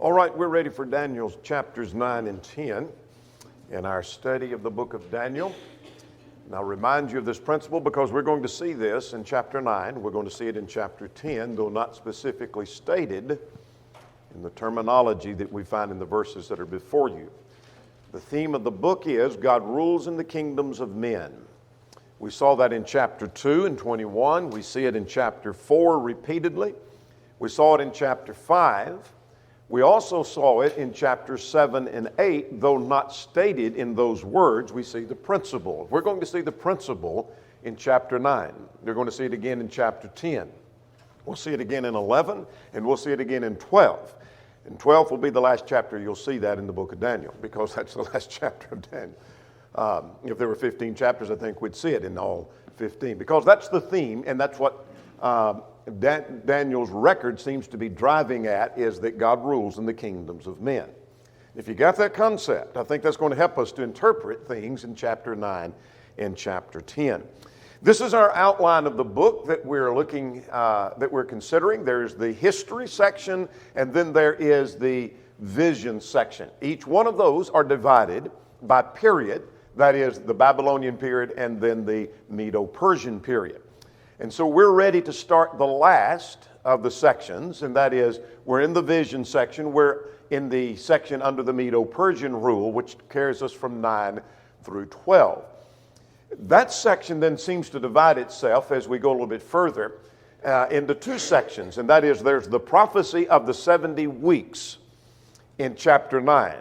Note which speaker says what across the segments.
Speaker 1: All right, we're ready for Daniel's chapters 9 and 10 in our study of the book of Daniel. And I'll remind you of this principle because we're going to see this in chapter 9. We're going to see it in chapter 10, though not specifically stated in the terminology that we find in the verses that are before you. The theme of the book is God rules in the kingdoms of men. We saw that in chapter 2 and 21. We see it in chapter 4 repeatedly. We saw it in chapter 5. We also saw it in chapters 7 and 8, though not stated in those words. We see the principle. We're going to see the principle in chapter 9. We're going to see it again in chapter 10. We'll see it again in 11, and we'll see it again in 12. And 12 will be the last chapter. You'll see that in the book of Daniel, because that's the last chapter of Daniel. If there were 15 chapters, I think we'd see it in all 15, because that's the theme, and that's what Daniel's record seems to be driving at, is that God rules in the kingdoms of men. If you got that concept, I think that's going to help us to interpret things in chapter 9 and chapter 10. This is our outline of the book that we're considering. There's the history section, and then there is the vision section. Each one of those are divided by period. That is the Babylonian period and then the Medo-Persian period. And so we're ready to start the last of the sections, and that is we're in the vision section. We're in the section under the Medo-Persian rule, which carries us from 9 through 12. That section then seems to divide itself as we go a little bit further into two sections, and that is there's the prophecy of the 70 weeks in chapter 9.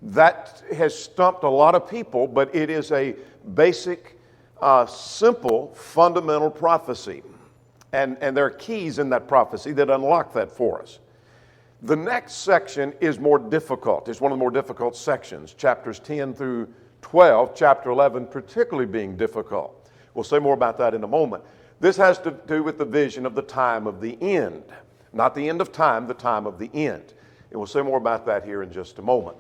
Speaker 1: That has stumped a lot of people, but it is a basic simple, fundamental prophecy. And there are keys in that prophecy that unlock that for us. The next section is more difficult. It's one of the more difficult sections, chapters 10 through 12, chapter 11 particularly being difficult. We'll say more about that in a moment. This has to do with the vision of the time of the end. Not the end of time, the time of the end. And we'll say more about that here in just a moment.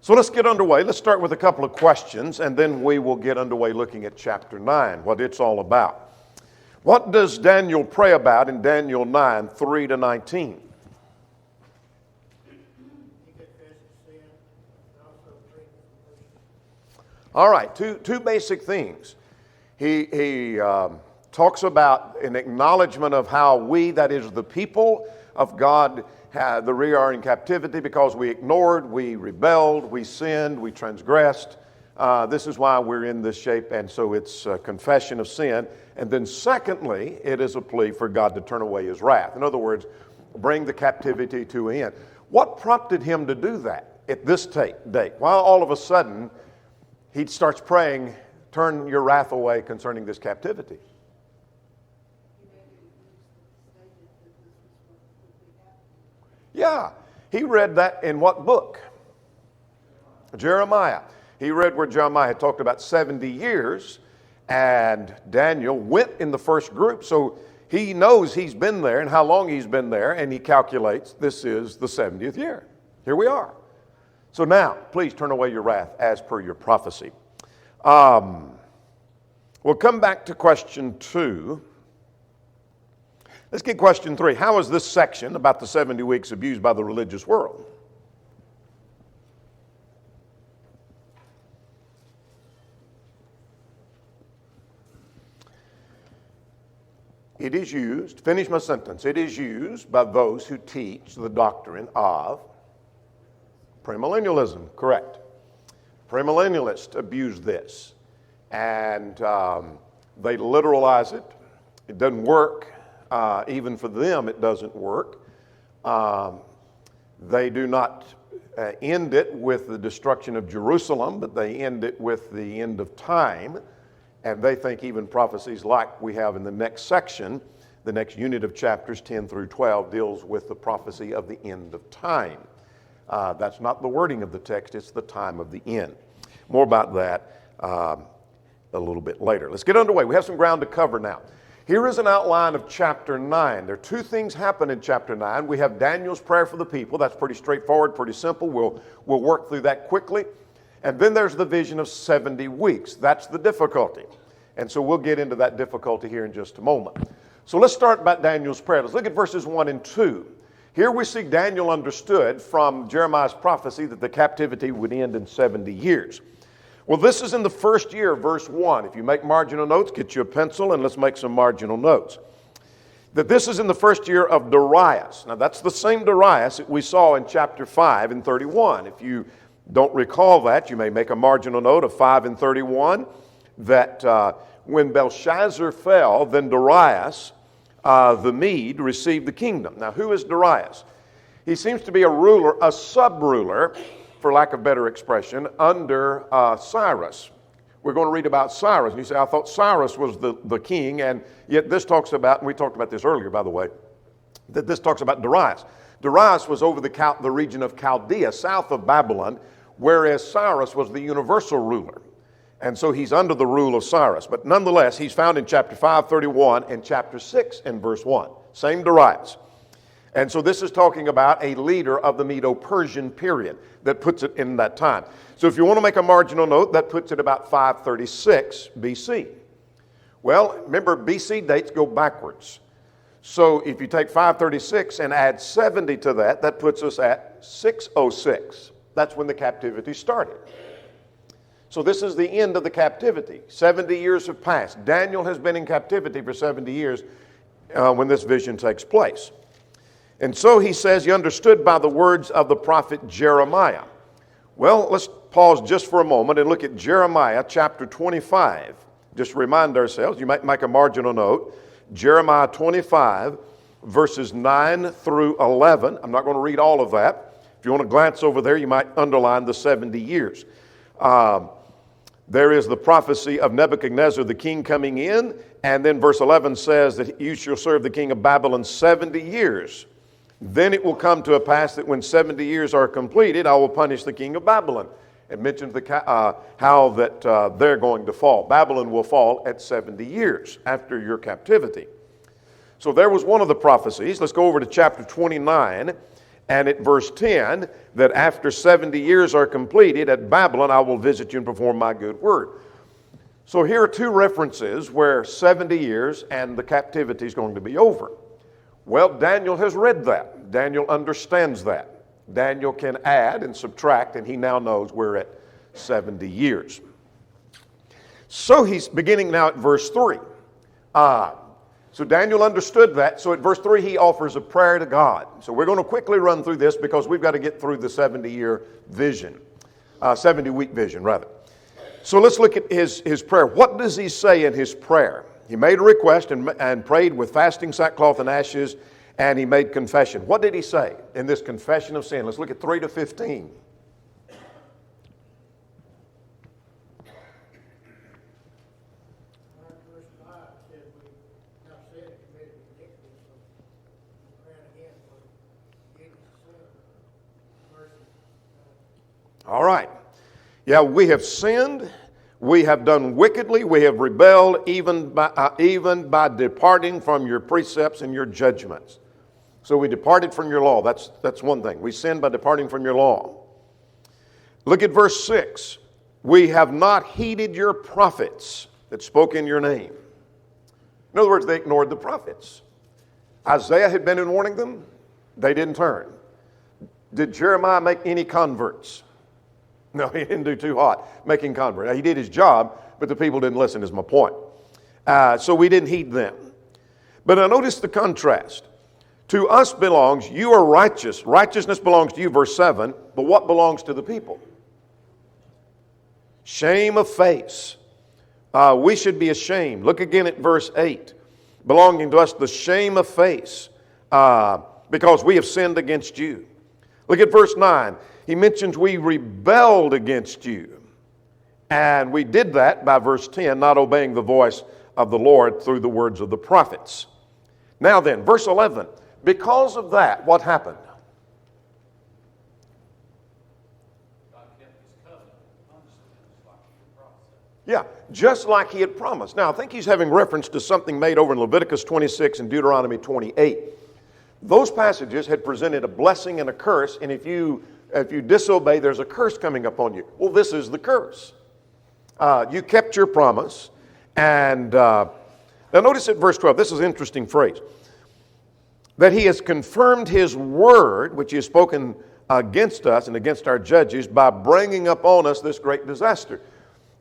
Speaker 1: So let's get underway. Let's start with a couple of questions, and then we will get underway looking at chapter 9, what it's all about. What does Daniel pray about in Daniel 9, 3 to 19? All right, two basic things. He talks about an acknowledgement of how we, that is the people of God, we are in captivity because we ignored, we rebelled, we sinned, we transgressed. This is why we're in this shape, and so it's a confession of sin. And then secondly, it is a plea for God to turn away his wrath. In other words, bring the captivity to an end. What prompted him to do that at this date? Why all of a sudden he starts praying, turn your wrath away concerning this captivity? Yeah, he read that in what book? Jeremiah. He read where Jeremiah had talked about 70 years, and Daniel went in the first group, so he knows he's been there and how long he's been there, and he calculates this is the 70th year. Here we are. So now, please turn away your wrath as per your prophecy. We'll come back to question 2. Let's get question 3. How is this section about the 70 weeks abused by the religious world? It is used, finish my sentence, it is used by those who teach the doctrine of premillennialism, correct. Premillennialists abuse this, and they literalize it. It doesn't work. Even for them, it doesn't work. They do not end it with the destruction of Jerusalem, but they end it with the end of time. And they think even prophecies like we have in the next section, the next unit of chapters 10 through 12, deals with the prophecy of the end of time. That's not the wording of the text, it's the time of the end. More about that a little bit later. Let's get underway. We have some ground to cover now. Here is an outline of chapter 9. There are two things happen in chapter 9. We have Daniel's prayer for the people. That's pretty straightforward, pretty simple. We'll work through that quickly. And then there's the vision of 70 weeks. That's the difficulty. And so we'll get into that difficulty here in just a moment. So let's start about Daniel's prayer. Let's look at verses 1 and 2. Here we see Daniel understood from Jeremiah's prophecy that the captivity would end in 70 years. Well, this is in the first year, verse 1. If you make marginal notes, get you a pencil and let's make some marginal notes. That this is in the first year of Darius. Now, that's the same Darius that we saw in chapter 5 and 31. If you don't recall that, you may make a marginal note of 5 and 31, that when Belshazzar fell, then Darius, the Mede, received the kingdom. Now, who is Darius? He seems to be a ruler, a sub-ruler, for lack of better expression, under Cyrus. We're going to read about Cyrus. And you say, I thought Cyrus was the king, and yet this talks about, and we talked about this earlier, by the way, that this talks about Darius. Darius was over the region of Chaldea, south of Babylon, whereas Cyrus was the universal ruler. And so he's under the rule of Cyrus. But nonetheless, he's found in chapter 5:31 and chapter 6 and verse 1. Same Darius. And so this is talking about a leader of the Medo-Persian period that puts it in that time. So if you want to make a marginal note, that puts it about 536 BC. Well, remember, BC dates go backwards. So if you take 536 and add 70 to that, that puts us at 606. That's when the captivity started. So this is the end of the captivity. 70 years have passed. Daniel has been in captivity for 70 years when this vision takes place. And so he says he understood by the words of the prophet Jeremiah. Well, let's pause just for a moment and look at Jeremiah chapter 25. Just to remind ourselves, you might make a marginal note. Jeremiah 25, verses 9 through 11. I'm not going to read all of that. If you want to glance over there, you might underline the 70 years. There is the prophecy of Nebuchadnezzar, the king, coming in. And then verse 11 says that you shall serve the king of Babylon 70 years. Then it will come to a pass that when 70 years are completed, I will punish the king of Babylon. It mentions how that they're going to fall. Babylon will fall at 70 years after your captivity. So there was one of the prophecies. Let's go over to chapter 29 and at verse 10, that after 70 years are completed at Babylon, I will visit you and perform my good word. So here are two references where 70 years and the captivity is going to be over. Well, Daniel has read that. Daniel understands that. Daniel can add and subtract, and he now knows we're at 70 years. So he's beginning now at verse 3. So Daniel understood that. So at verse 3, he offers a prayer to God. So we're going to quickly run through this because we've got to get through the 70-year vision, 70-week vision, rather. So let's look at his prayer. What does he say in his prayer? He made a request and prayed with fasting, sackcloth, and ashes, and he made confession. What did he say in this confession of sin? Let's look at 3 to 15. All right. Yeah, we have sinned. We have done wickedly. We have rebelled even by departing from your precepts and your judgments. So we departed from your law. That's one thing. We sinned by departing from your law. Look at verse 6. We have not heeded your prophets that spoke in your name. In other words, they ignored the prophets. Isaiah had been in warning them. They didn't turn. Did Jeremiah make any converts? No, he didn't do too hot making converts. He did his job, but the people didn't listen, is my point. So we didn't heed them. But now notice the contrast. To us belongs, you are righteous. Righteousness belongs to you, verse 7. But what belongs to the people? Shame of face. We should be ashamed. Look again at verse 8. Belonging to us, the shame of face, because we have sinned against you. Look at verse 9. He mentions we rebelled against you. And we did that by verse 10, not obeying the voice of the Lord through the words of the prophets. Now then, verse 11. Because of that, what happened?
Speaker 2: God kept his covenant.
Speaker 1: Yeah, just like he had promised. Now, I think he's having reference to something made over in Leviticus 26 and Deuteronomy 28. Those passages had presented a blessing and a curse, and if you disobey, there's a curse coming upon you. Well, this is the curse. You kept your promise. And now notice at verse 12, this is an interesting phrase. that he has confirmed his word, which he has spoken against us and against our judges, by bringing upon us this great disaster.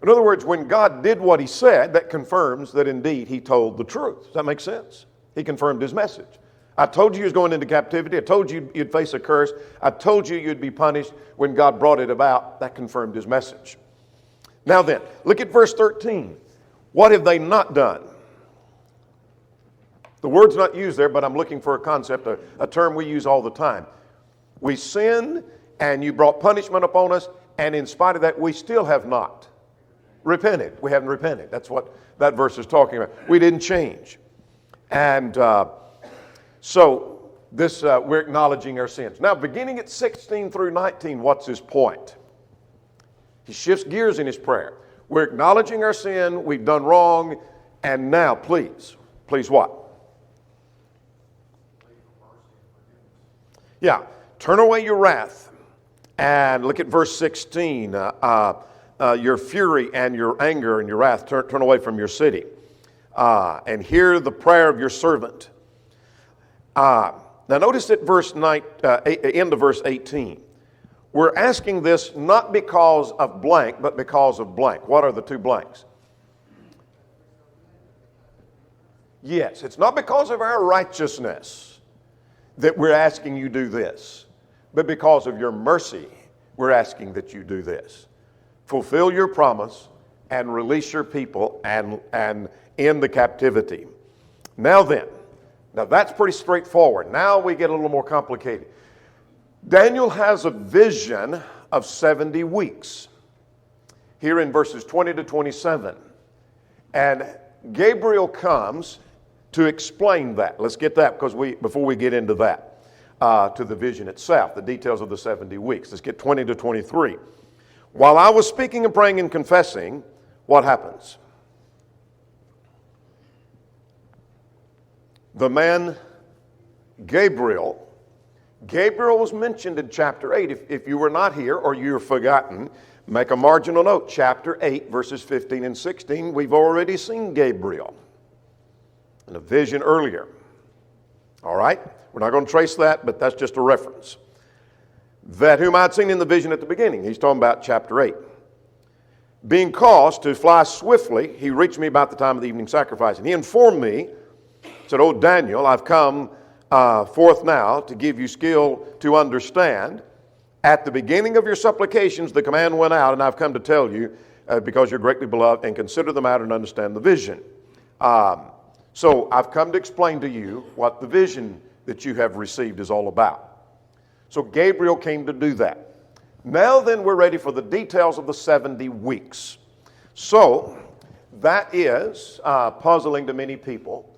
Speaker 1: In other words, when God did what he said, that confirms that indeed he told the truth. Does that make sense? He confirmed his message. I told you you was going into captivity. I told you you'd face a curse. I told you you'd be punished. When God brought it about, that confirmed his message. Now then, look at verse 13. What have they not done? The word's not used there, but I'm looking for a concept, a term we use all the time. We sinned, and you brought punishment upon us, and in spite of that, we still have not repented. We haven't repented. That's what that verse is talking about. We didn't change. And so this we're acknowledging our sins. Now, beginning at 16 through 19, what's his point? He shifts gears in his prayer. We're acknowledging our sin, we've done wrong, and now please what? Yeah, turn away your wrath. And look at verse 16. Your fury and your anger and your wrath, turn away from your city. And hear the prayer of your servant. Now notice at end of verse 18. We're asking this not because of blank, but because of blank. What are the two blanks? Yes, it's not because of our righteousness that we're asking you do this, but because of your mercy, we're asking that you do this. Fulfill your promise and release your people and end the captivity. Now that's pretty straightforward. Now we get a little more complicated. Daniel has a vision of 70 weeks here in verses 20 to 27. And Gabriel comes to explain that. Let's get that before we get into that, to the vision itself, the details of the 70 weeks. Let's get 20 to 23. While I was speaking and praying and confessing, what happens? The man Gabriel was mentioned in chapter 8. If you were not here or you're forgotten, make a marginal note. Chapter 8, verses 15 and 16, we've already seen Gabriel in a vision earlier. All right? We're not going to trace that, but that's just a reference. That whom I had seen in the vision at the beginning. He's talking about chapter 8. Being caused to fly swiftly, he reached me about the time of the evening sacrifice. And he informed me, said, "O Daniel, I've come forth now to give you skill to understand. At the beginning of your supplications, the command went out, and I've come to tell you because you're greatly beloved, and consider the matter and understand the vision." So I've come to explain to you what the vision that you have received is all about. So Gabriel came to do that. Now then, we're ready for the details of the 70 weeks. So that is puzzling to many people.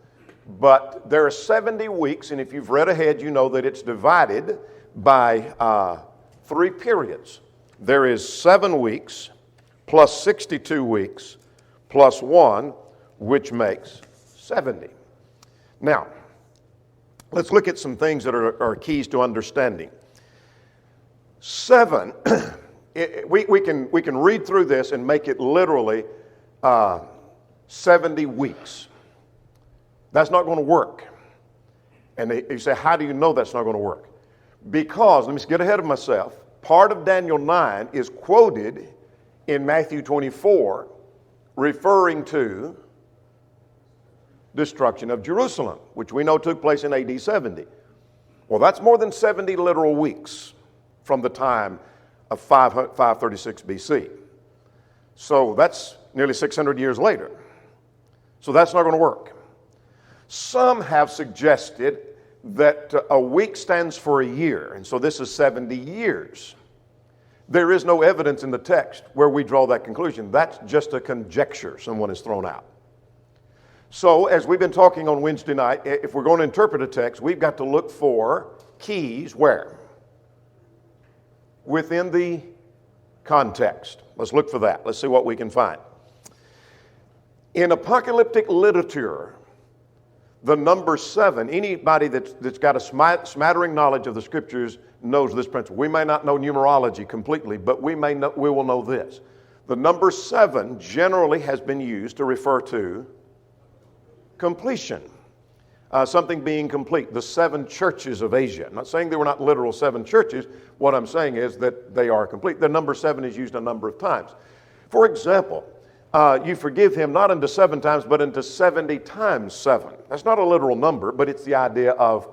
Speaker 1: But there are 70 weeks, and if you've read ahead, you know that it's divided by 3 periods. There is 7 weeks plus 62 weeks plus 1, which makes 70. Now, let's look at some things that are keys to understanding. 7, we can read through this and make it literally 70 weeks. That's not going to work. And you say, how do you know that's not going to work? Because, let me get ahead of myself, part of Daniel 9 is quoted in Matthew 24, referring to destruction of Jerusalem, which we know took place in AD 70. Well, that's more than 70 literal weeks from the time of 536 BC. So that's nearly 600 years later. So that's not going to work. Some have suggested that a week stands for a year, and so this is 70 years. There is no evidence in the text where we draw that conclusion. That's just a conjecture someone has thrown out. So, as we've been talking on Wednesday night, if we're going to interpret a text, we've got to look for keys where? Within the context. Let's look for that. Let's see what we can find. In apocalyptic literature, the number 7, anybody that's got a smattering knowledge of the Scriptures knows this principle. We may not know numerology completely, but we will know this. The number 7 generally has been used to refer to completion. something being complete, the 7 churches of Asia. I'm not saying they were not literal 7 churches. What I'm saying is that they are complete. The number 7 is used a number of times. For example, you forgive him not unto 7 times, but unto 70 times 7. That's not a literal number, but it's the idea of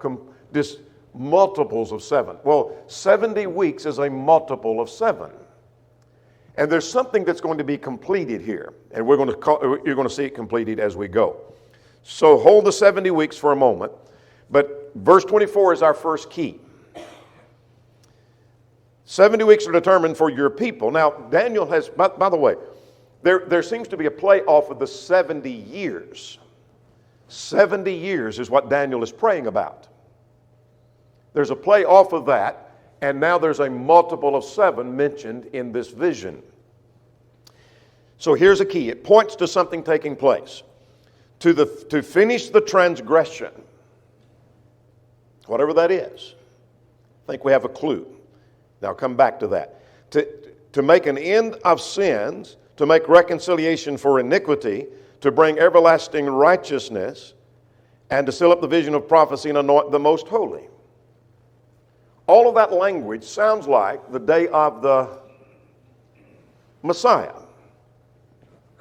Speaker 1: this multiples of 7. Well, 70 weeks is a multiple of 7. And there's something that's going to be completed here, and you're going to see it completed as we go. So hold the 70 weeks for a moment, but verse 24 is our first key. 70 weeks are determined for your people. Now, Daniel has, by the way, there seems to be a play off of the 70 years. 70 years is what Daniel is praying about. There's a play off of that, and now there's a multiple of 7 mentioned in this vision. So here's a key. It points to something taking place. To finish the transgression, whatever that is. I think we have a clue. Now I'll come back to that. To make an end of sins, to make reconciliation for iniquity, to bring everlasting righteousness, and to seal up the vision of prophecy and anoint the most holy. All of that language sounds like the day of the Messiah.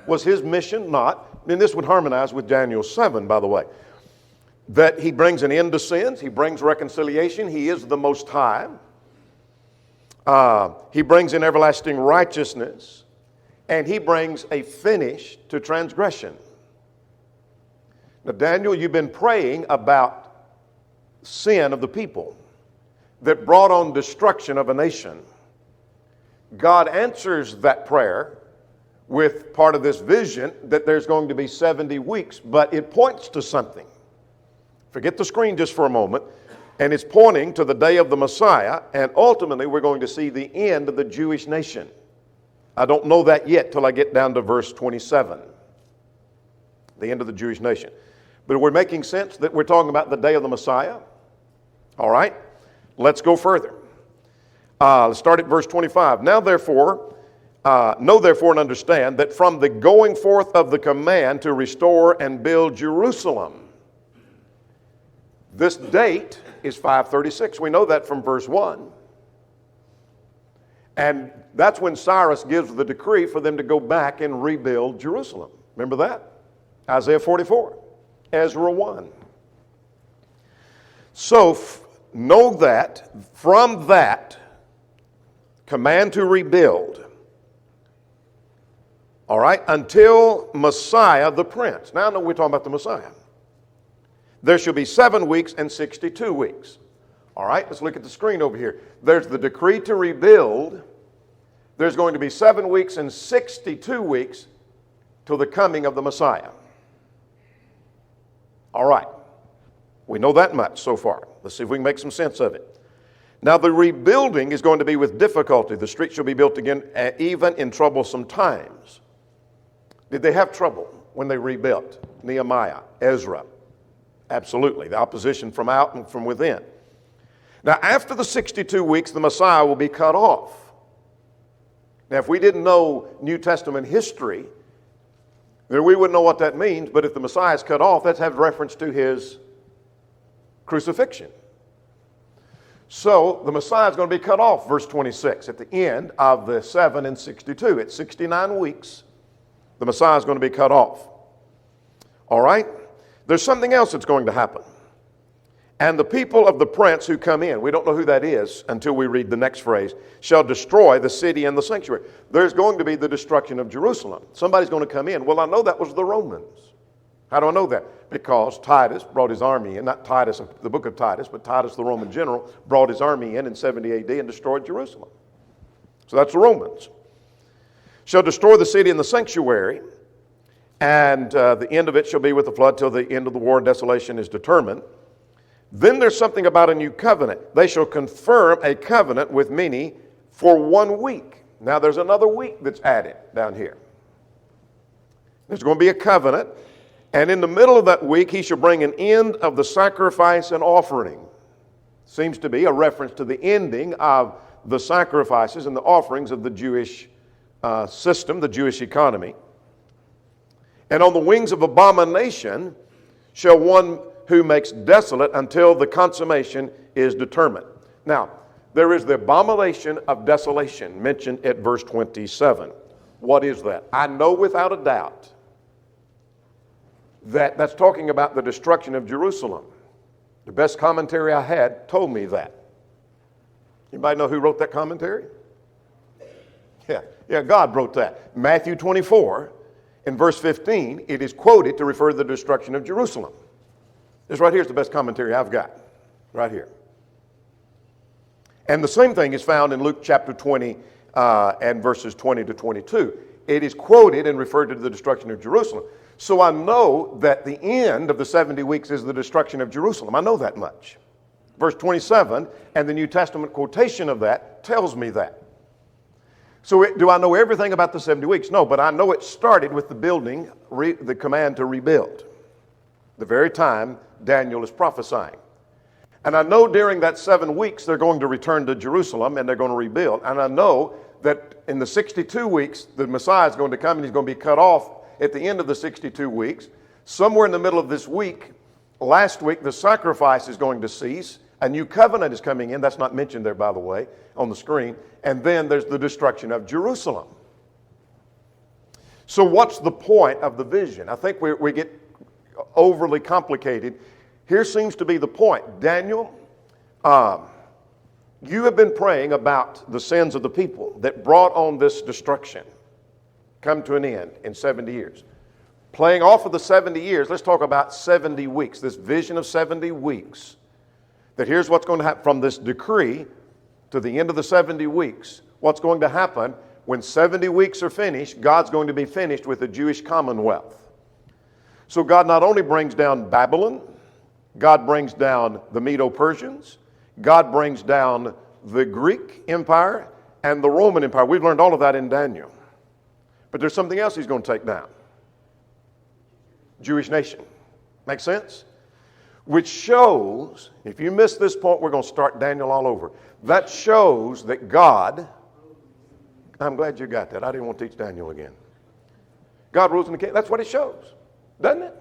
Speaker 1: Was his mission not? And this would harmonize with Daniel 7, by the way. That he brings an end to sins. He brings reconciliation. He is the Most High. He brings in everlasting righteousness. And he brings a finish to transgression. Now, Daniel, you've been praying about sin of the people that brought on destruction of a nation. God answers that prayer with part of this vision that there's going to be 70 weeks, but it points to something. Forget the screen just for a moment, and it's pointing to the day of the Messiah, and ultimately we're going to see the end of the Jewish nation. I don't know that yet till I get down to verse 27, the end of the Jewish nation. But we're making sense that we're talking about the day of the Messiah. All right, let's go further. Let's start at verse 25. Know therefore and understand that from the going forth of the command to restore and build Jerusalem, this date is 536. We know that from verse 1. And that's when Cyrus gives the decree for them to go back and rebuild Jerusalem. Remember that? Isaiah 44, Ezra 1. So know that from that command to rebuild, all right, until Messiah the Prince. Now I know we're talking about the Messiah. There shall be 7 weeks and 62 weeks. All right, let's look at the screen over here. There's the decree to rebuild. There's going to be 7 weeks and 62 weeks till the coming of the Messiah. All right, we know that much so far. Let's see if we can make some sense of it. Now the rebuilding is going to be with difficulty. The street shall be built again even in troublesome times. Did they have trouble when they rebuilt? Nehemiah, Ezra. Absolutely. The opposition from out and from within. Now, after the 62 weeks, the Messiah will be cut off. Now, if we didn't know New Testament history, then we wouldn't know what that means. But if the Messiah is cut off, that's have reference to his crucifixion. So the Messiah is going to be cut off, verse 26, at the end of the 7 and 62. At 69 weeks, the Messiah is going to be cut off. All right? There's something else that's going to happen. And the people of the prince who come in, we don't know who that is until we read the next phrase, shall destroy the city and the sanctuary. There's going to be the destruction of Jerusalem. Somebody's going to come in. Well, I know that was the Romans. How do I know that? Because Titus brought his army in, not Titus, the book of Titus, but Titus, the Roman general, brought his army in 70 AD and destroyed Jerusalem. So that's the Romans. Shall destroy the city and the sanctuary, and the end of it shall be with the flood till the end of the war and desolation is determined. Then there's something about a new covenant. They shall confirm a covenant with many for 1 week. Now there's another week that's added down here. There's going to be a covenant, and in the middle of that week he shall bring an end of the sacrifice and offering. Seems to be a reference to the ending of the sacrifices and the offerings of the Jewish system, the Jewish economy. And on the wings of abomination shall one who makes desolate until the consummation is determined. Now, there is the abomination of desolation mentioned at verse 27. What is that? I know without a doubt that that's talking about the destruction of Jerusalem. The best commentary I had told me that. Anybody know who wrote that commentary? Yeah, God wrote that. Matthew 24, in verse 15, it is quoted to refer to the destruction of Jerusalem. This right here is the best commentary I've got, right here. And the same thing is found in Luke chapter 20 and verses 20 to 22. It is quoted and referred to the destruction of Jerusalem. So I know that the end of the 70 weeks is the destruction of Jerusalem. I know that much. Verse 27 and the New Testament quotation of that tells me that. So do I know everything about the 70 weeks? No, but I know it started with the building, the command to rebuild, the very time Daniel is prophesying. And I know during that 7 weeks they're going to return to Jerusalem and they're going to rebuild. And I know that in the 62 weeks the Messiah is going to come and he's going to be cut off at the end of the 62 weeks. Somewhere in the middle of this week, last week, the sacrifice is going to cease. A new covenant is coming in. That's not mentioned there, by the way, on the screen. And then there's the destruction of Jerusalem. So what's the point of the vision? I think we get overly complicated. Here seems to be the point. Daniel, you have been praying about the sins of the people that brought on this destruction come to an end in 70 years. Playing off of the 70 years, let's talk about 70 weeks, this vision of 70 weeks. That here's what's going to happen from this decree to the end of the 70 weeks. What's going to happen when 70 weeks are finished, God's going to be finished with the Jewish commonwealth. So God not only brings down Babylon, God brings down the Medo-Persians, God brings down the Greek Empire and the Roman Empire. We've learned all of that in Daniel. But there's something else he's going to take down. Jewish nation. Make sense? Which shows, if you miss this point, we're going to start Daniel all over. That shows that God, I'm glad you got that. I didn't want to teach Daniel again. God rules in the kingdom. That's what it shows, doesn't it?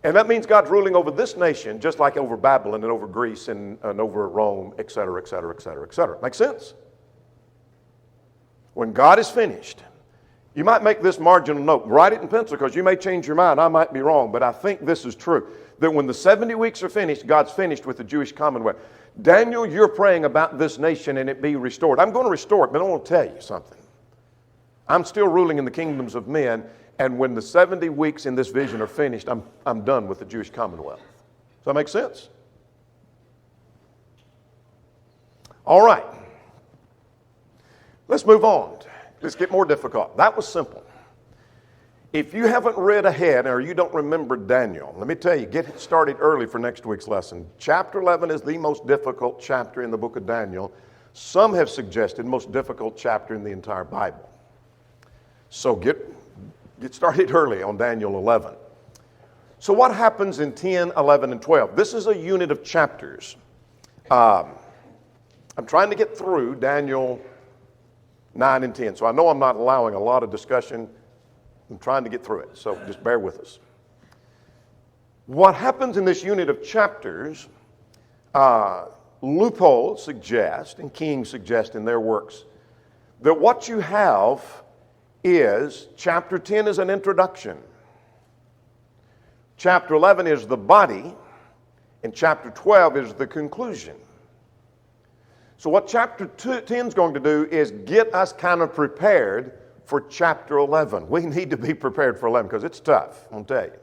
Speaker 1: And that means God's ruling over this nation just like over Babylon and over Greece and over Rome, et cetera, et cetera, et cetera, et cetera. Make sense? When God is finished, you might make this marginal note. Write it in pencil because you may change your mind. I might be wrong, but I think this is true. That when the 70 weeks are finished, God's finished with the Jewish commonwealth. Daniel, you're praying about this nation and it be restored. I'm going to restore it, but I want to tell you something. I'm still ruling in the kingdoms of men, and when the 70 weeks in this vision are finished, I'm done with the Jewish commonwealth. Does that make sense? All right. Let's move on. Let's get more difficult. That was simple. If you haven't read ahead or you don't remember Daniel, let me tell you, get started early for next week's lesson. Chapter 11 is the most difficult chapter in the book of Daniel. Some have suggested most difficult chapter in the entire Bible. So get started early on Daniel 11. So what happens in 10, 11, and 12? This is a unit of chapters. I'm trying to get through Daniel 9 and 10. So I know I'm not allowing a lot of discussion. I'm trying to get through it. So just bear with us. What happens in this unit of chapters, Loophole suggests, and King suggests in their works, that what you have is, chapter 10 is an introduction. Chapter 11 is the body, and chapter 12 is the conclusion. So what chapter 10 is going to do is get us kind of prepared for chapter 11. We need to be prepared for 11 because it's tough, I'll tell you.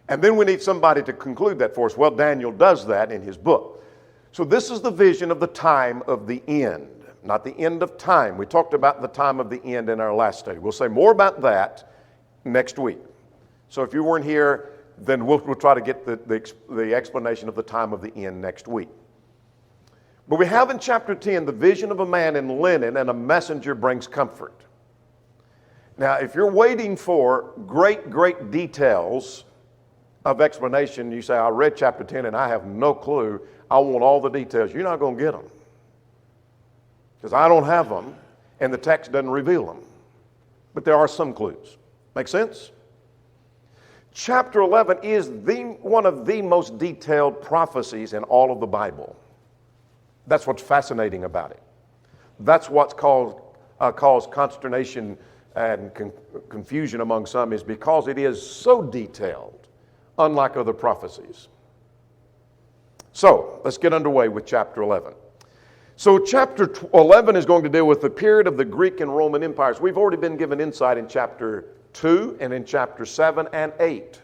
Speaker 1: And then we need somebody to conclude that for us. Well, Daniel does that in his book. So this is the vision of the time of the end, not the end of time. We talked about the time of the end in our last study. We'll say more about that next week. So if you weren't here, then we'll try to get the explanation of the time of the end next week. But we have in chapter 10 the vision of a man in linen and a messenger brings comfort. Now, if you're waiting for great details of explanation, you say, I read chapter 10 and I have no clue. I want all the details. You're not going to get them because I don't have them and the text doesn't reveal them. But there are some clues. Make sense? Chapter 11 is one of the most detailed prophecies in all of the Bible. That's what's fascinating about it. That's what's caused consternation and confusion among some, is because it is so detailed, unlike other prophecies. So let's get underway with chapter 11. So chapter 11 is going to deal with the period of the Greek and Roman empires. We've already been given insight in chapter 2 and in chapter 7 and 8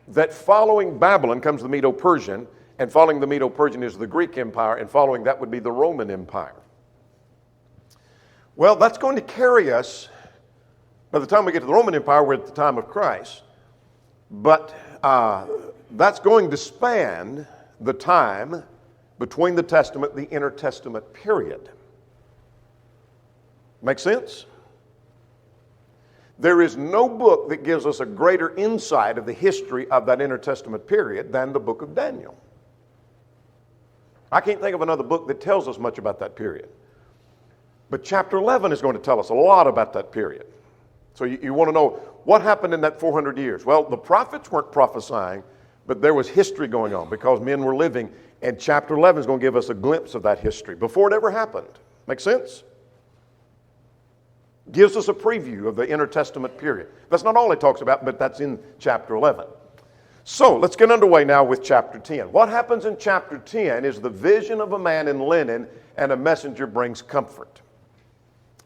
Speaker 1: that following Babylon comes the Medo-Persian, and following the Medo-Persian is the Greek Empire, and following that would be the Roman Empire. Well, that's going to carry us, by the time we get to the Roman Empire, we're at the time of Christ. But that's going to span the time between the Testament, the intertestament period. Make sense? There is no book that gives us a greater insight of the history of that intertestament period than the book of Daniel. I can't think of another book that tells us much about that period. But chapter 11 is going to tell us a lot about that period. So you want to know what happened in that 400 years. Well, the prophets weren't prophesying, but there was history going on because men were living, and chapter 11 is going to give us a glimpse of that history before it ever happened. Make sense? Gives us a preview of the intertestament period. That's not all it talks about, but that's in chapter 11. So let's get underway now with chapter 10. What happens in chapter 10 is the vision of a man in linen, and a messenger brings comfort.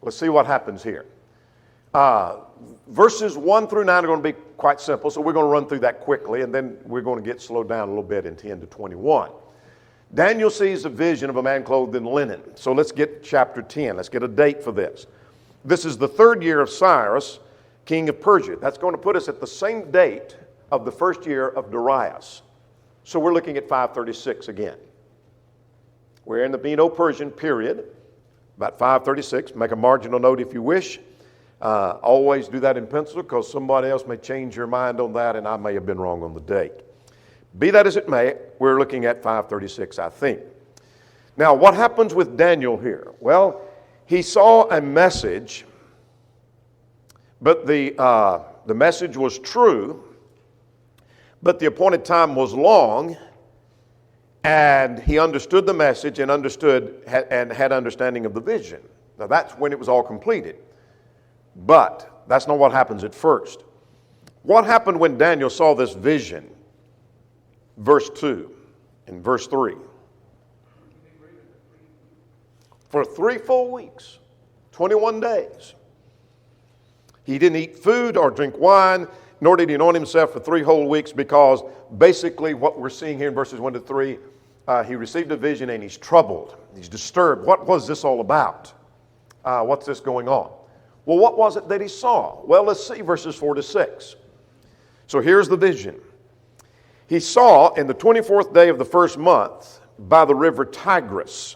Speaker 1: Let's see what happens here. Verses 1 through 9 are going to be quite simple, so we're going to run through that quickly, and then we're going to get slowed down a little bit in 10 to 21. Daniel sees a vision of a man clothed in linen. So let's get chapter 10. Let's get a date for this. This is the 3rd year of Cyrus, king of Persia. That's going to put us at the same date of the 1st year of Darius. So we're looking at 536 again. We're in the Medo-Persian period, about 536. Make a marginal note if you wish. Always do that in pencil because somebody else may change your mind on that and I may have been wrong on the date. Be that as it may, we're looking at 536, I think. Now, what happens with Daniel here? Well, he saw a message, but the message was true, but the appointed time was long, and he understood the message and had understanding of the vision. Now, that's when it was all completed. But that's not what happens at first. What happened when Daniel saw this vision? Verse 2 and verse 3. For 3 full weeks, 21 days, he didn't eat food or drink wine, nor did he anoint himself for 3 whole weeks, because basically what we're seeing here in verses 1 to 3, he received a vision and he's troubled. He's disturbed. What was this all about? What's this going on? Well, what was it that he saw? Well, let's see verses 4 to 6. So here's the vision. He saw in the 24th day of the 1st month by the river Tigris,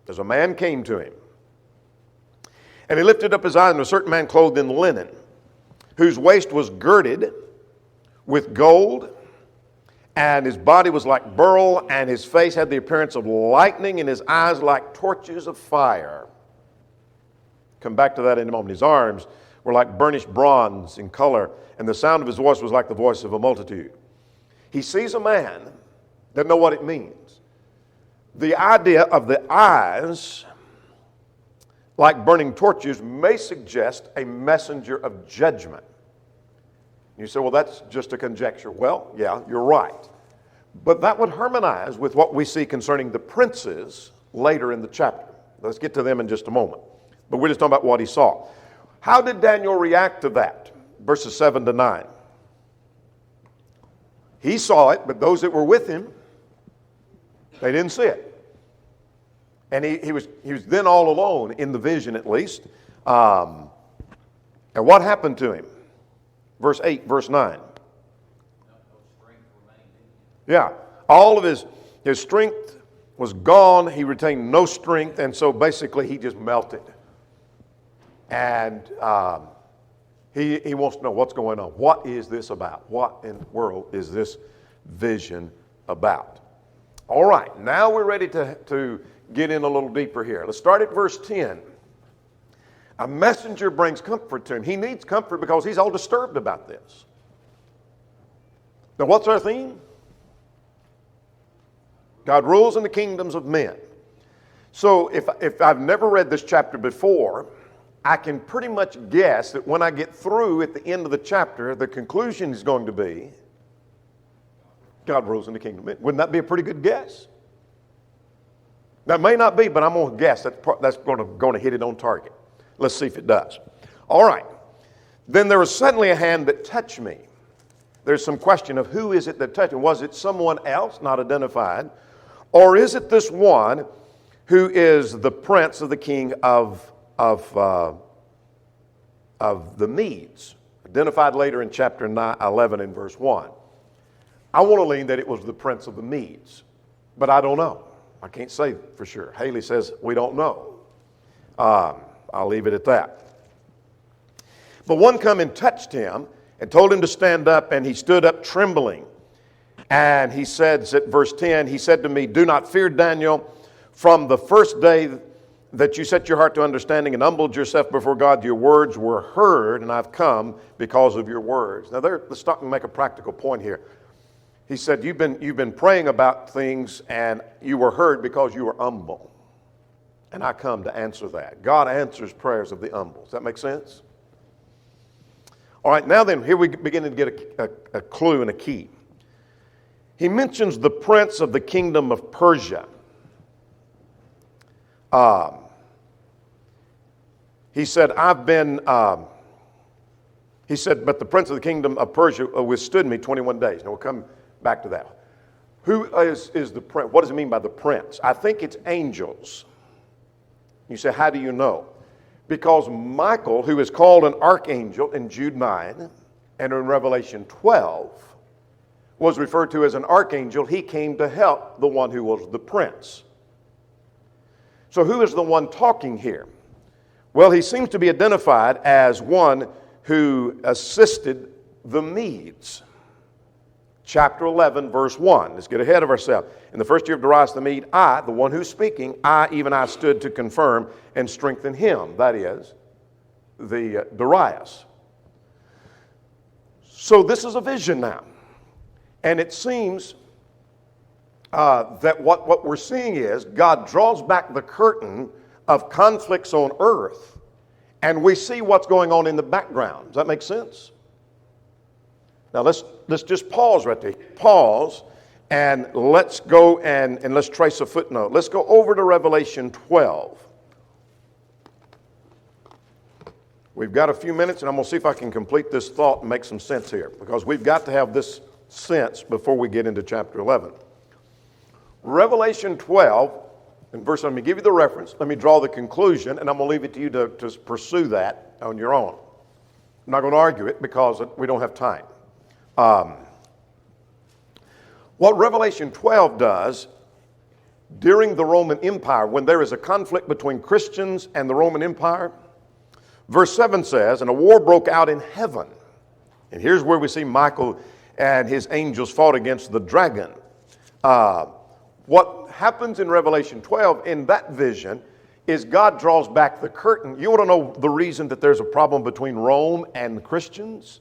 Speaker 1: as a man came to him. And he lifted up his eyes, and a certain man clothed in linen, whose waist was girded with gold, and his body was like beryl, and his face had the appearance of lightning, and his eyes like torches of fire. Come back to that in a moment. His arms were like burnished bronze in color, and the sound of his voice was like the voice of a multitude. He sees a man, doesn't know what it means. The idea of the eyes, like burning torches, may suggest a messenger of judgment. You say, well, that's just a conjecture. Well, yeah, you're right. But that would harmonize with what we see concerning the princes later in the chapter. Let's get to them in just a moment. But we're just talking about what he saw. How did Daniel react to that? Verses 7 to 9. He saw it, but those that were with him, they didn't see it. And he was then all alone, in the vision at least. And what happened to him? Verse 8, verse 9. Yeah, all of his strength was gone. He retained no strength, and so basically he just melted. And he wants to know what's going on. What is this about? What in the world is this vision about? All right, now we're ready to get in a little deeper here. Let's start at verse 10. A messenger brings comfort to him. He needs comfort because he's all disturbed about this. Now, what's our theme? God rules in the kingdoms of men. So if I've never read this chapter before, I can pretty much guess that when I get through at the end of the chapter, the conclusion is going to be God rules in the kingdom of men. Wouldn't that be a pretty good guess? That may not be, but I'm going to guess that's going to hit it on target. Let's see if it does. All right. Then there was suddenly a hand that touched me. There's some question of who is it that touched me? Was it someone else not identified? Or is it this one who is the prince of the king of the Medes, identified later in chapter 11 and verse 1? I want to lean that it was the prince of the Medes, but I don't know. I can't say for sure. Haley says we don't know. I'll leave it at that. But one come and touched him and told him to stand up, and he stood up trembling. And he said, at verse 10, he said to me, "Do not fear, Daniel. From the first day that you set your heart to understanding and humbled yourself before God, your words were heard, and I've come because of your words." Now, let's stop and make a practical point here. He said, you've been praying about things, and you were heard because you were humble. And I come to answer that. God answers prayers of the humble. Does that make sense? All right, now then, here we begin to get a clue and a key. He mentions the prince of the kingdom of Persia. He said, but the prince of the kingdom of Persia withstood me 21 days. Now we'll come back to that. Who is the prince? What does it mean by the prince? I think it's angels. You say, how do you know? Because Michael, who is called an archangel in Jude 9 and in Revelation 12, was referred to as an archangel. He came to help the one who was the prince. So who is the one talking here? Well, he seems to be identified as one who assisted the Medes. Chapter 11, verse 1. Let's get ahead of ourselves. In the first year of Darius the Mede, I, the one who's speaking, even I stood to confirm and strengthen him. That is, the Darius. So this is a vision now. And it seems that what we're seeing is God draws back the curtain of conflicts on earth, and we see what's going on in the background. Does that make sense? Now let's just pause right there. Pause, and let's go and let's trace a footnote. Let's go over to Revelation 12. We've got a few minutes, and I'm going to see if I can complete this thought and make some sense here, because we've got to have this sense before we get into chapter 11. Revelation 12, and verse, let me give you the reference, let me draw the conclusion, and I'm going to leave it to you to pursue that on your own. I'm not going to argue it because we don't have time. What Revelation 12 does, during the Roman Empire, when there is a conflict between Christians and the Roman Empire, verse 7 says, and a war broke out in heaven. And here's where we see Michael and his angels fought against the dragon. What happens in Revelation 12 in that vision is God draws back the curtain. You want to know the reason that there's a problem between Rome and Christians?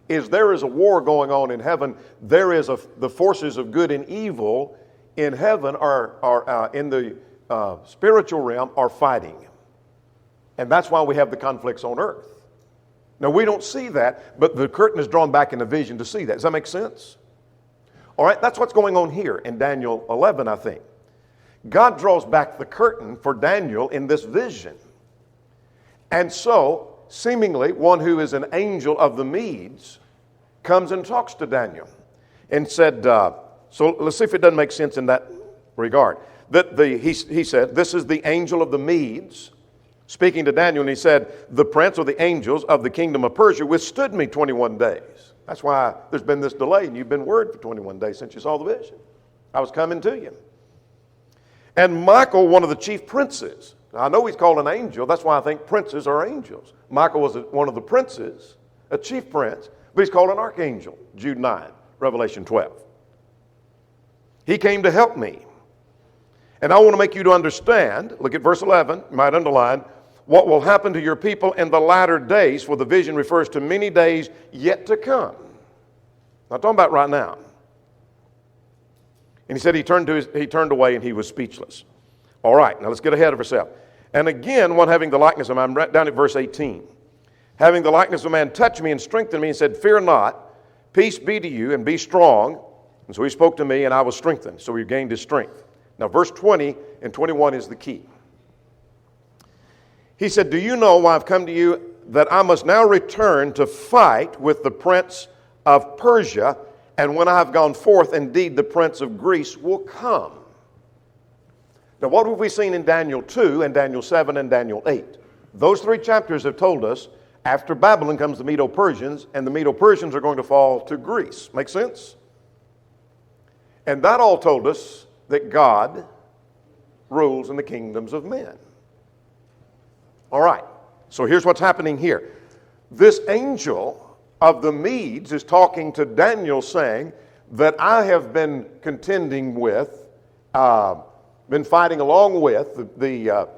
Speaker 1: Is there is a war going on in heaven. There is the forces of good and evil in heaven are in the spiritual realm are fighting. And that's why we have the conflicts on earth. Now, we don't see that, but the curtain is drawn back in the vision to see that. Does that make sense? All right, that's what's going on here in Daniel 11, I think. God draws back the curtain for Daniel in this vision. And so, seemingly, one who is an angel of the Medes comes and talks to Daniel and said, so let's see if it doesn't make sense in that regard. He said, this is the angel of the Medes speaking to Daniel, and he said, the prince or the angels of the kingdom of Persia withstood me 21 days. That's why there's been this delay, and you've been worried for 21 days since you saw the vision. I was coming to you. And Michael, one of the chief princes, I know he's called an angel, that's why I think princes are angels. Michael was one of the princes, a chief prince, but he's called an archangel, Jude 9, Revelation 12. He came to help me. And I want to make you to understand, look at verse 11, you might underline, what will happen to your people in the latter days, for the vision refers to many days yet to come. Not talking about right now. And he said he turned away and he was speechless. All right, now let's get ahead of ourselves. And again, one having the likeness of man, down at verse 18. Having the likeness of man touched me and strengthened me and said, fear not, peace be to you and be strong. And so he spoke to me and I was strengthened. So he gained his strength. Now verse 20 and 21 is the key. He said, do you know why I've come to you, that I must now return to fight with the prince of Persia, and when I have gone forth, indeed the prince of Greece will come. Now what have we seen in Daniel 2 and Daniel 7 and Daniel 8? Those three chapters have told us after Babylon comes the Medo-Persians, and the Medo-Persians are going to fall to Greece. Make sense? And that all told us that God rules in the kingdoms of men. All right, so here's what's happening here. This angel of the Medes is talking to Daniel saying that I have been contending with, been fighting along with the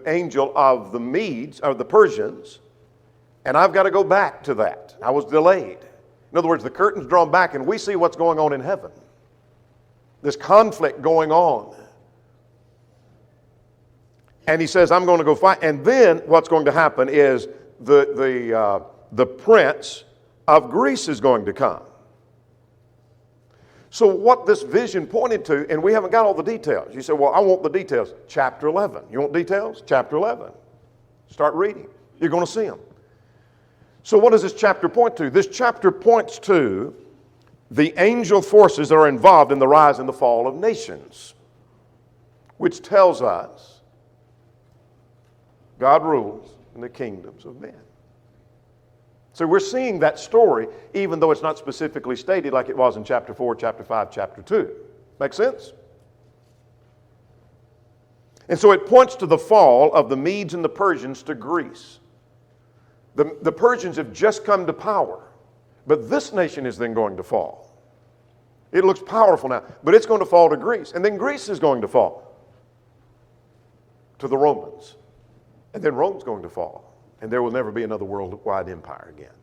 Speaker 1: angel of the Medes, or the Persians, and I've got to go back to that. I was delayed. In other words, the curtain's drawn back and we see what's going on in heaven. This conflict going on. And he says, I'm going to go fight. And then what's going to happen is the prince of Greece is going to come. So what this vision pointed to, and we haven't got all the details. You say, well, I want the details. Chapter 11. You want details? Chapter 11. Start reading. You're going to see them. So what does this chapter point to? This chapter points to the angel forces that are involved in the rise and the fall of nations, which tells us God rules in the kingdoms of men. So we're seeing that story, even though it's not specifically stated like it was in chapter 4, chapter 5, chapter 2. Make sense? And so it points to the fall of the Medes and the Persians to Greece. The Persians have just come to power, but this nation is then going to fall. It looks powerful now, but it's going to fall to Greece. And then Greece is going to fall to the Romans. And then Rome's going to fall. And there will never be another worldwide empire again,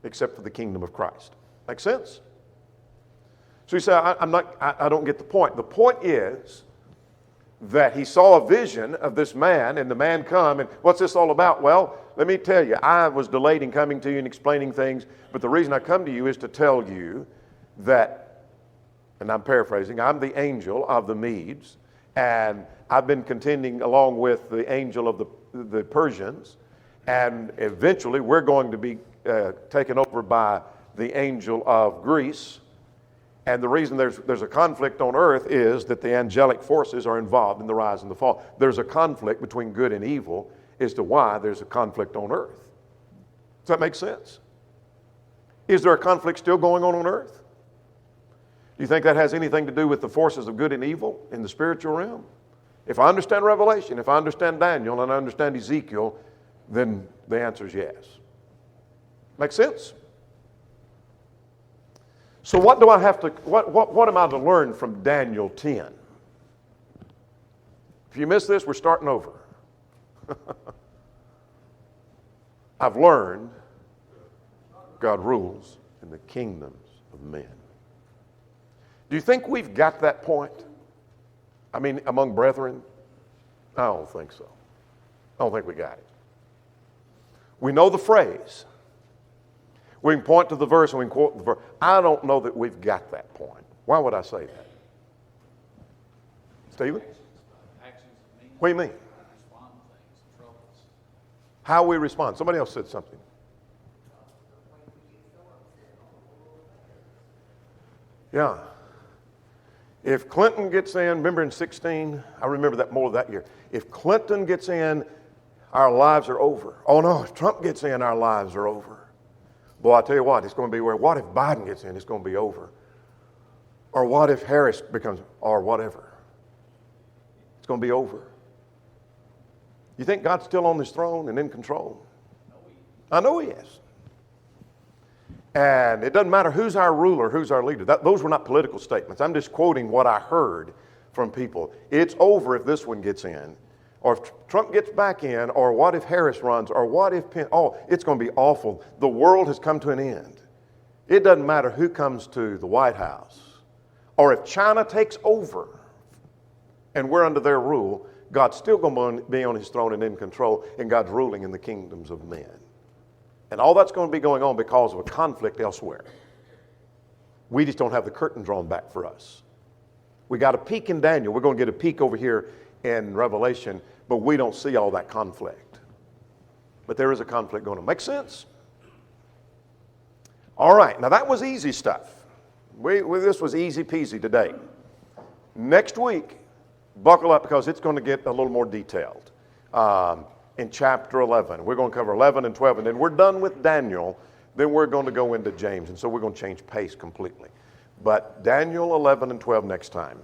Speaker 1: except for the kingdom of Christ. Make sense? So you say, I don't get the point. The point is that he saw a vision of this man, and the man come, and what's this all about? Well, let me tell you, I was delayed in coming to you and explaining things, but the reason I come to you is to tell you that, and I'm paraphrasing, I'm the angel of the Medes, and I've been contending along with the angel of the Persians, and eventually we're going to be taken over by the angel of Greece. And the reason there's a conflict on earth is that the angelic forces are involved in the rise and the fall. There's a conflict between good and evil as to why there's a conflict on earth. Does that make sense? Is there a conflict still going on earth? Do you think that has anything to do with the forces of good and evil in the spiritual realm? If I understand Revelation, if I understand Daniel, and I understand Ezekiel, then the answer is yes. Make sense? So what do I have to, what am I to learn from Daniel 10? If you miss this, we're starting over. I've learned God rules in the kingdoms of men. Do you think we've got that point? I mean, among brethren? I don't think so. I don't think we got it. We know the phrase. We can point to the verse and we can quote the verse. I don't know that we've got that point. Why would I say that? Stephen?
Speaker 2: Actions of men.
Speaker 1: What do you mean?
Speaker 2: Respond to things, troubles.
Speaker 1: How we respond. Somebody else said something. Yeah. If Clinton gets in, remember in 16, I remember that more that year. If Clinton gets in, our lives are over. Oh no, if Trump gets in, our lives are over. Boy, I tell you what, it's going to be where, what if Biden gets in, it's going to be over. Or what if Harris becomes, or whatever. It's going to be over. You think God's still on his throne and in control? I know he is. And it doesn't matter who's our ruler, who's our leader. Those were not political statements. I'm just quoting what I heard from people. It's over if this one gets in. Or if Trump gets back in, or what if Harris runs, or what if Penn, oh, it's going to be awful. The world has come to an end. It doesn't matter who comes to the White House, or if China takes over and we're under their rule, God's still going to be on his throne and in control, and God's ruling in the kingdoms of men. And all that's going to be going on because of a conflict elsewhere. We just don't have the curtain drawn back for us. We got a peek in Daniel. We're going to get a peek over here in Revelation, but we don't see all that conflict. But there is a conflict going on. Make sense? All right, now that was easy stuff. This was easy peasy today. Next week, buckle up because it's going to get a little more detailed. In chapter 11, we're going to cover 11 and 12, and then we're done with Daniel. Then we're going to go into James, and so we're going to change pace completely. But Daniel 11 and 12 next time.